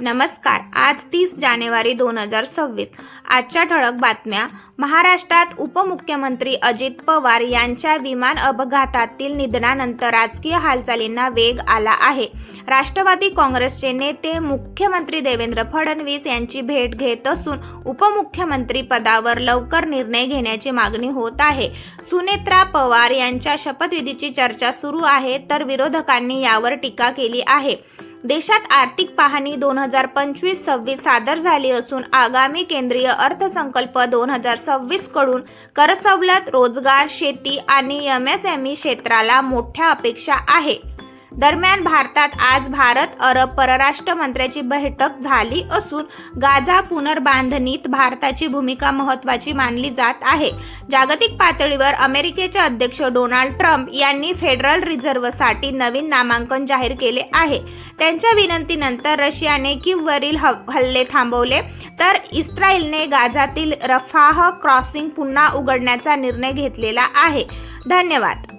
नमस्कार. आज 30 जानेवारी 2026. आजच्या ठळक बातम्या. महाराष्ट्रात उपमुख्यमंत्री अजित पवार यांच्या विमान अपघातातील निधनानंतर राजकीय हालचालींना वेग आला आहे. राष्ट्रवादी काँग्रेसचे नेते मुख्यमंत्री देवेंद्र फडणवीस यांची भेट घेत असून उपमुख्यमंत्री पदावर लवकर निर्णय घेण्याची मागणी होत आहे. सुनेत्रा पवार यांच्या शपथविधीची चर्चा सुरू आहे, तर विरोधकांनी यावर टीका केली आहे. देशात आर्थिक पाहणी 2025-26 सादर झाली असून आगामी केंद्रीय अर्थसंकल्प 2026 कडून करसवलत, रोजगार, शेती आणि MSME क्षेत्राला मोठ्या अपेक्षा आहे. दरम्यान भारतात आज भारत-अरब परराष्ट्र मंत्र्यांची बैठक झाली असून गाझा पुनर्बांधणीत भारताची भूमिका महत्त्वाची मानली जात आहे. जागतिक पातळीवर अमेरिकेचे अध्यक्ष डोनाल्ड ट्रम्प यांनी फेडरल रिझर्व्हसाठी नवीन नामांकन जाहीर केले आहे. त्यांच्या विनंतीनंतर रशियाने कीववरील हल्ले थांबवले, तर इस्रायलने गाझातील रफाह क्रॉसिंग पुन्हा उघडण्याचा निर्णय घेतलेला आहे. धन्यवाद.